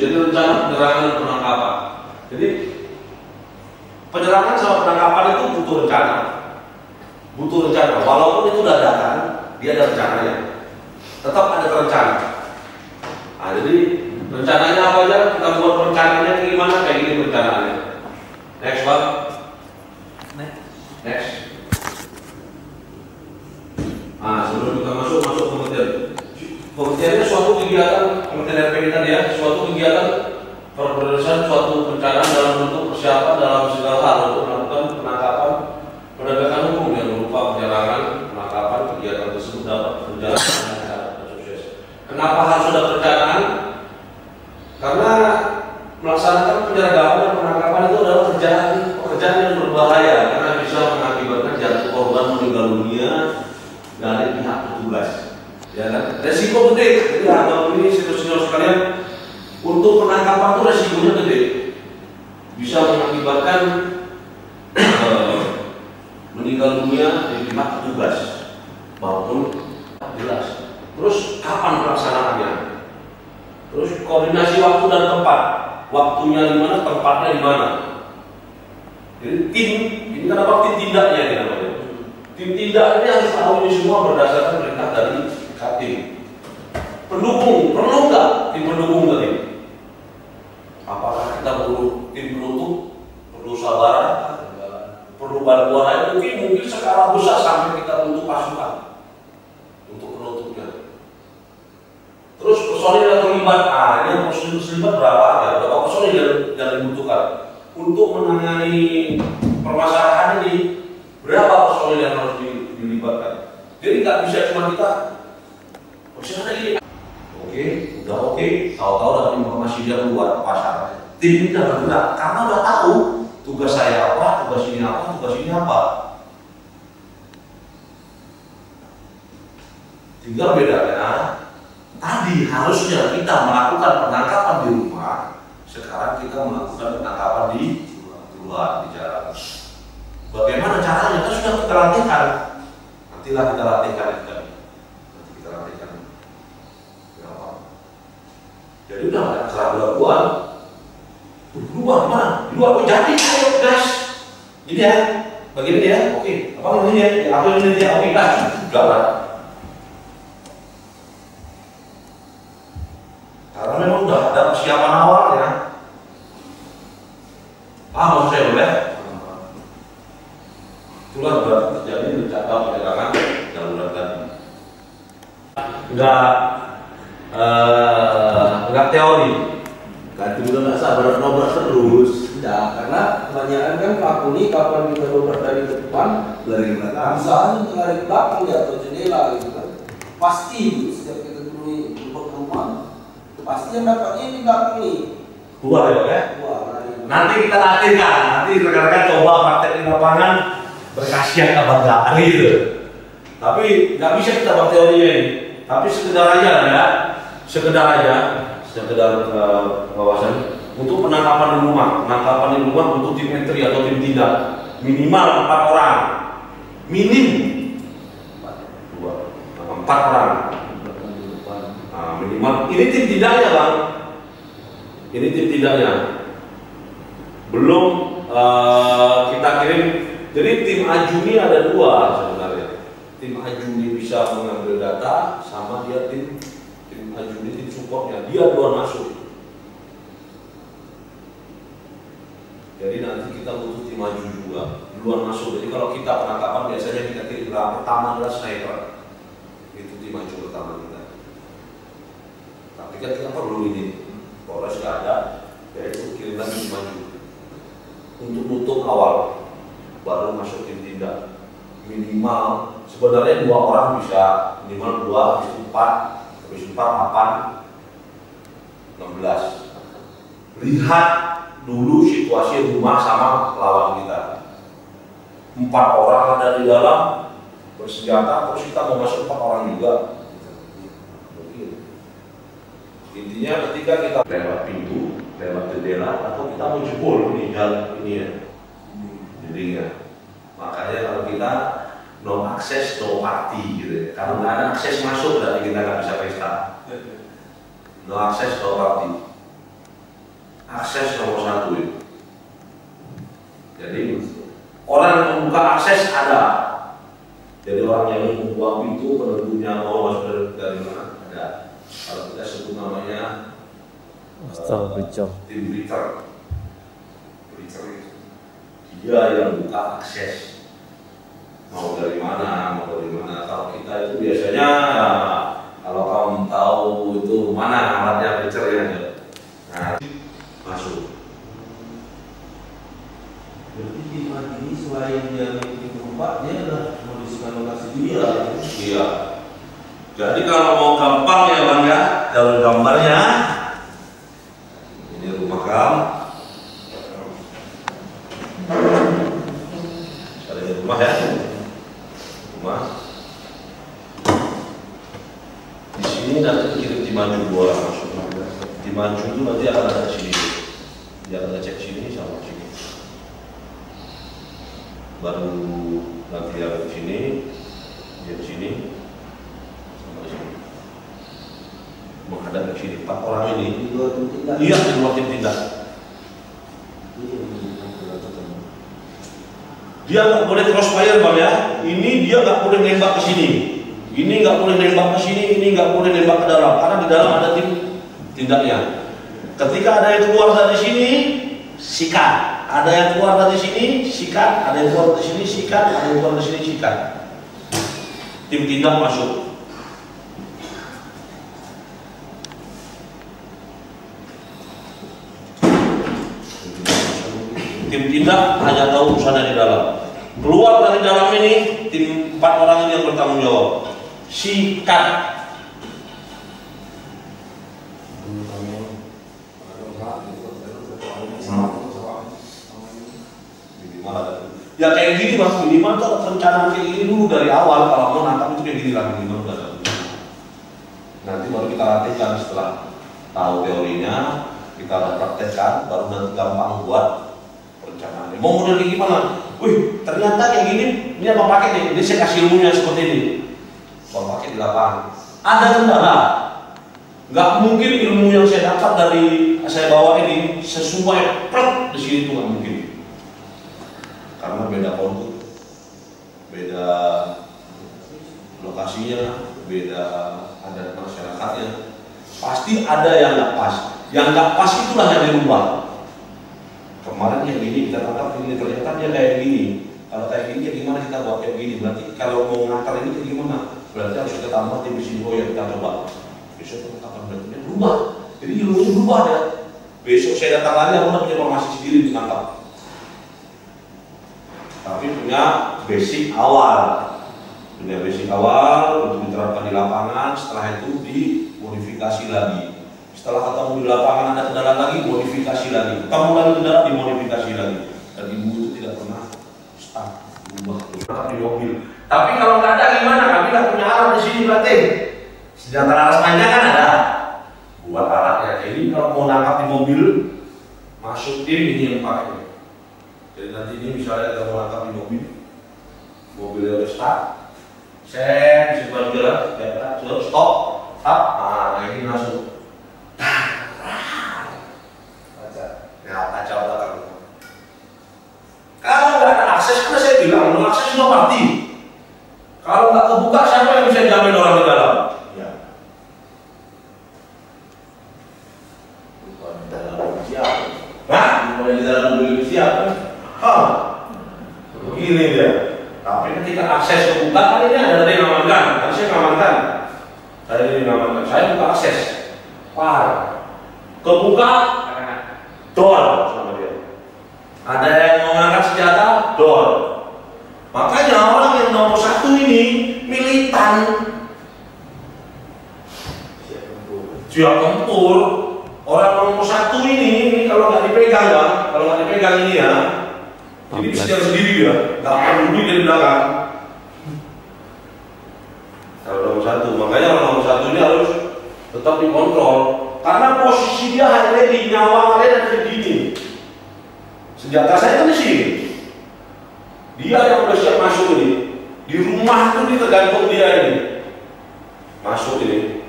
Jadi rencana penyerangan dan penangkapan. Jadi penyerangan sama penangkapan itu butuh rencana. Butuh rencana. Walaupun itu dadakan, dia ada rencananya. Tetap ada rencana. Nah, jadi rencananya apa aja? Kita buat rencananya kayak gimana? Kayak gini rencananya. Next one. Next. Nah, sebelum kita masuk pengertian. Pengertiannya suatu kegiatan, pengertian RP kita ya, suatu kegiatan perberesan suatu perencanaan dalam bentuk persiapan dalam segala hal untuk melakukan penangkapan penegakan hukum yang berupa penyerangan, penangkapan kegiatan tersebut dapat berjalan dengan lancar dan sukses. Kenapa harus ada perencanaan? Karena melaksanakan penyergapan dan penangkapan itu adalah pekerjaan yang berbahaya karena bisa mengakibatkan jatuh korban meninggal dunia dari pihak petugas. Ya kan? Resiko gede. Jadi kalau ini senior sekalian, untuk penangkapan itu resikonya gede. Bisa mengakibatkan meninggal dunia dari pihak petugas maupun jelas. Terus kapan pelaksanaannya? Terus koordinasi waktu dan tempat. Waktunya di mana, tempatnya di mana. Jadi tim, ini kan apa tim tindaknya ini namanya. Tim tindak ini harus tahu ini semua berdasarkan perintah dari tim. Pendukung, perlu nggak tim pendukung tadi? Apakah kita perlu tim penutup, perlu sabaran, perlu bantuan lain? Mungkin skala besar sampai kita bentuk pasukan untuk penutupnya. Terus personil yang terlibat, yang personil terlibat berapa aja? Berapa personil yang dibutuhkan untuk menangani permasalahan ini? Berapa personil yang harus dilibatkan? Jadi nggak bisa cuma kita personilnya gini. Oke, tahu-tahu dapat informasi dia keluar pasar. Tim ini udah bergerak karena udah tahu tugas saya apa, tugas ini apa. Tinggal bedanya, tadi harusnya kita melakukan penangkapan di rumah, sekarang kita melakukan penangkapan di luar, di jalan. Bagaimana caranya? Kan sudah kita latihkan. Nantilah kita latihkan. Jadi udah setelah bulan berubah mana? Di luar jadi ayo gas. Ini ya, begini ya. Oke, apa ini ya? Apa ini dia? Oke, gas. Udah lah. Karena memang udah ada persiapan awal ya. Maksud saya boleh? Itulah berarti terjadi rencana penyerangan darurat tadi. Enggak teori, kan itu nggak sabar nobrak terus. Ya, karena kebanyakan kan pelaku ini kapan kita dobrak dari depan, lari ke belakang. misalnya lari ke belakang ya atau jendela gitu kan. Pasti setiap kita dulu ke rumah, pasti yang dapatnya di belakang nih. Keluar ya? Keluar. Nanti kita latihkan, nanti rekan-rekan coba praktek di lapangan berkasihan kebanggaan gitu. Tapi nggak bisa kita buat teorinya ini. Tapi sekedar wawasan untuk penangkapan di rumah untuk tim entry atau tim tindak minimal 4 orang, minim 4 orang. Minimal ini tim tindaknya bang, ini tim tindaknya belum kita kirim. Jadi tim ajuni ada 2 sebenarnya. Tim ajuni bisa mengambil data sama dia tim ajuni, tim supportnya, dia duluan masuk. Jadi nanti kita butuh tim aju juga duluan masuk. Jadi kalau kita penangkapan biasanya kita kirim pertama adalah sniper, itu tim aju pertama kita. Tapi kan kita perlu ini, Polres nggak ada, yaitu kirim lagi tim aju untuk nutup awal, baru masuk tim tindak. Minimal sebenarnya 2 orang bisa, minimal 2, habis 4, 8, 16. Lihat dulu situasi rumah sama lawan kita. 4 orang ada di dalam bersenjata, terus kita mau masuk 4 orang juga. Intinya ketika kita lewat pintu, lewat jendela, atau kita mau jebol ini jalan ini ya. Jadi ya, makanya kalau kita no akses, no party gitu ya. Kalau nggak ada akses masuk, berarti kita nggak bisa pesta. No akses, no party. yang membuat pintu penentunya mau masuk dari mana ada. Kalau kita sebut namanya tim breacher itu dia yang buka akses mau dari mana. Kalau kita itu biasanya kalau kamu tahu itu mana alatnya breachernya, nah masuk. Berarti di tempat ini selain dia mengikuti tempat, dia adalah mengisikan lokasi dia. Iya. Jadi kalau mau gampang ya bang ya, dalam gambarnya ini rumah kamu. Ada rumah ya, rumah. Di sini nanti kirim di maju dua masuk. Di maju itu nanti akan ada sini. Dia akan cek sini sama sini. Baru nanti yang di sini, dia di sini, sama di sini. Menghadap ke sini. 4 orang ini. Di luar tim tindak. Iya, di luar tim tindak. Dia nggak boleh crossfire bang ya. Ini dia nggak boleh nembak ke sini. Ini nggak boleh nembak ke sini. Ini nggak boleh nembak ke dalam. Karena di dalam ada tim tindaknya. Ketika ada yang keluar dari sini, sikat. Ada yang keluar dari sini, sikat. Ada yang keluar dari sini, sikat. Ada yang keluar dari sini, sikat. Tim tindak masuk. Tim tindak hanya tahu urusannya di dalam. Keluar dari dalam ini, tim 4 orang ini yang bertanggung jawab. Sikat. Ya kayak gini mas, minimal tuh perencanaan kayak gini dulu dari awal. Kalau mau nangkap itu kayak gini lah minimal udah ada. Nanti baru kita latihkan setelah tahu teorinya, kita ada praktekkan, baru nanti gampang buat perencanaan. Mau model kayak gimana? Wih, ternyata kayak gini, ini apa pakai nih? Ini saya kasih ilmunya seperti ini. Kalau pakai di lapangan, ada kendala. Nggak mungkin ilmu yang saya dapat dari saya bawa ini sesuai plek di sini tuh nggak mungkin. Karena beda kontur, beda lokasinya, beda adat masyarakatnya. Pasti ada yang nggak pas. Yang nggak pas itulah yang dirubah. Kemarin yang gini kita tangkap ini ternyata dia kayak gini. Kalau kayak gini, ya gimana kita buat kayak gini? Berarti kalau mau ngatar ini kayak gimana? Berarti harus kita tambah tim sini ya kita coba. Besok kita akan berarti berubah. Jadi ilmunya berubah ya. Besok saya datang lagi, aku punya informasi sendiri ditangkap. Tapi punya basic awal. Punya basic awal untuk diterapkan di lapangan. Setelah itu dimodifikasi lagi. Setelah ketemu di lapangan ada kendala lagi, modifikasi lagi. Ketemu lagi kendala, dimodifikasi lagi. Dan ibu itu tidak pernah stuck, berubah terus di mobil. Tapi kalau nggak ada gimana? Kami nggak punya alat di sini berarti. Senjata laras panjang kan ada. Buat alatnya. Jadi kalau mau nangkap di mobil, masuk tim ini yang pakai. Jadi nanti ini misalnya kita mau nangkap di mobil, mobilnya udah start, set, di sebelah jalan, ya, stop, nah ini langsung. Kaca belakang. Kalau nggak ada akses, karena saya bilang, no akses no party. Kalau nggak kebuka, siapa yang bisa jamin orang di dalam? Ya. Bukan di dalam siapa? Nah, bukan di dalam mobil siapa? Begini dia. Tapi ketika akses kebuka, kan ini ada yang ngamankan. Kan saya ngamankan. Saya buka akses. Kebuka, door sama dia. Ada yang mau ngangkat senjata, door. Makanya orang yang nomor 1 ini militan, siap tempur. Orang nomor 1 ini kalau nggak dipegang bang, kalau nggak dipegang ini ya, ini bisa sendiri ya, nggak perlu dari belakang. Kalau nomor 1, makanya orang nomor 1 ini harus tetap dikontrol. Karena posisi dia hanya di nyawa kalian ada di sini. Senjata saya kan di sini. Dia yang udah siap masuk ini. Di rumah itu tergantung dia ini. Masuk ini.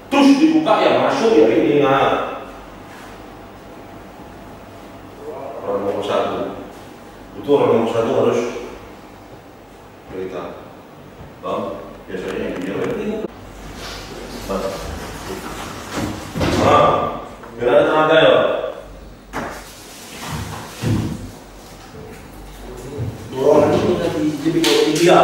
Terus dibuka ya masuk ya ini. Nah. Orang nomor 1. Itu orang nomor 1 harus berita. Biar ada tenaga ya. Dorongan ini nanti jadi Iya.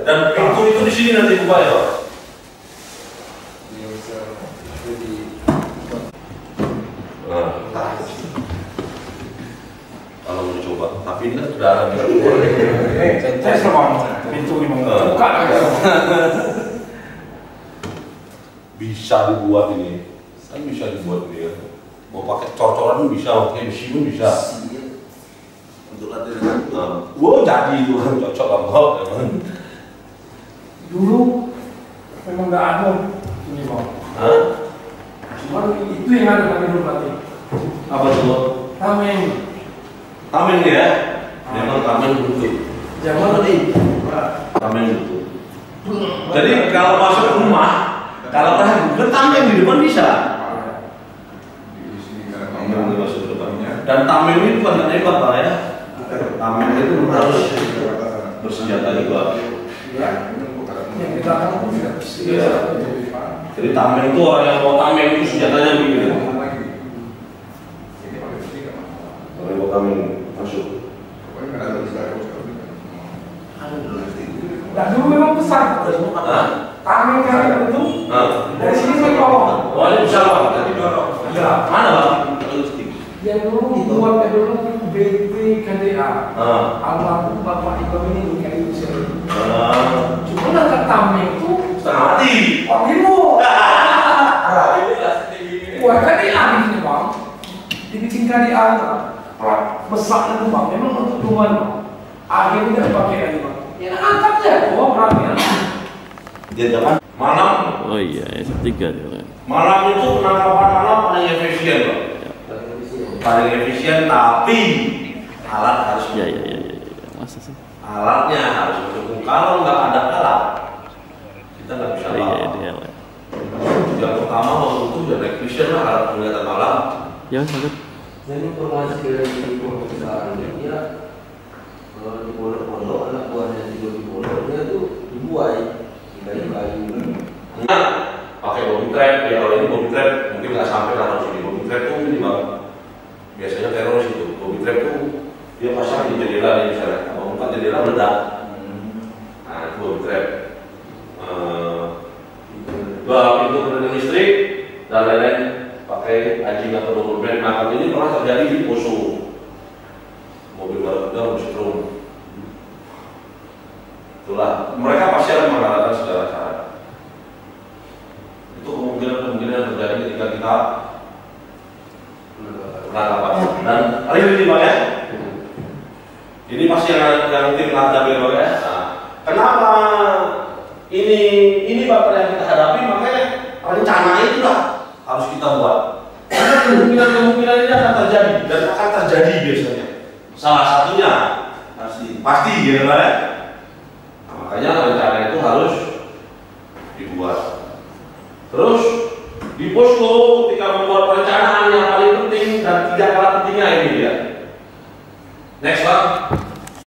Dan pintu itu di sini nanti buka ya. Nah, kalau mau dicoba, tapi ini kan sudah ada Saya sama pintu ini buka lagi. bisa dibuat ini. Saya bisa dibuat ini ya. Mau pakai cor-coran bisa, pakai besi pun bisa. untuk latihan. Wow, jadi itu cocok banget. Dulu memang nggak ada ini bang. Hah? Cuma itu yang ada kami dulu berarti. Apa tuh? Tameng. Tamen ya? Memang tamen betul. Zaman ini. Tamen betul. Jadi kalau masuk rumah, kalau ragu, kan tamen di depan bisa. Tamen masuk ke depannya. Dan tamen ini bukan nembak Pak ya. Tamen itu harus bersenjata juga. Yang kita tahu tidak Iya. Jadi tamen itu orang yang mau tamen itu senjatanya begini. Orang yang mau tamen masuk. Nah, dulu memang besar. Tameng kali itu dari sini sampai bawah. Oh ini bisa Pak? Tadi dorong. Ya. Mana Pak? Yang dulu buatnya dulu BPKDA. Almarhum Bapak Ibu ini kayak itu sih. Cuma angkat tameng itu Setengah mati. Pak Bimo. Wah kan ini aneh nih bang. Dibikin KDA besar itu bang. Memang untuk tuan. Akhirnya tidak pakai lagi bang. Ya angkat ya, oh berarti. Dia jangan malam. Oh iya, S3 dia. Malam itu penangkapan malam paling efisien Pak. Paling efisien tapi alat harus Ya. Masa sih? alatnya harus mendukung. Kalau nggak ada alat kita nggak bisa Iya, lawan. dia. Yang pertama waktu itu ya naik vision lah alat penglihatan malam. Ya, sangat. Dan informasi dari pemeriksaan dia di pondok-pondok anak buahnya tidur di pondok dia tuh dibuai di kayu-kayu. Nah, pakai bobby trap ya, kalau ini bobby trap mungkin nggak sampai lah sini. Bobby trap itu minimal biasanya teroris itu. Bobby trap itu dia pasang di jendela nih misalnya, kalau buka jendela meledak. Nah itu bobby trap. Dua pintu pendingin listrik dan lain-lain pakai anjing atau double brand. Nah kalau ini pernah terjadi di Poso. Mobil baru juga setrum. Itulah mereka pasti akan mengadakan segala cara. Itu kemungkinan yang terjadi ketika kita penangkapan. Dan hari ini Pak ya, ini pasti yang tim Nadab ya Pak ya. Nah, kenapa ini Bapak yang kita hadapi, makanya rencana itu lah harus kita buat. Karena kemungkinan ini akan terjadi dan akan terjadi biasanya. Salah satunya pasti gitu Pak ya. Nah, makanya rencana itu harus dibuat. Terus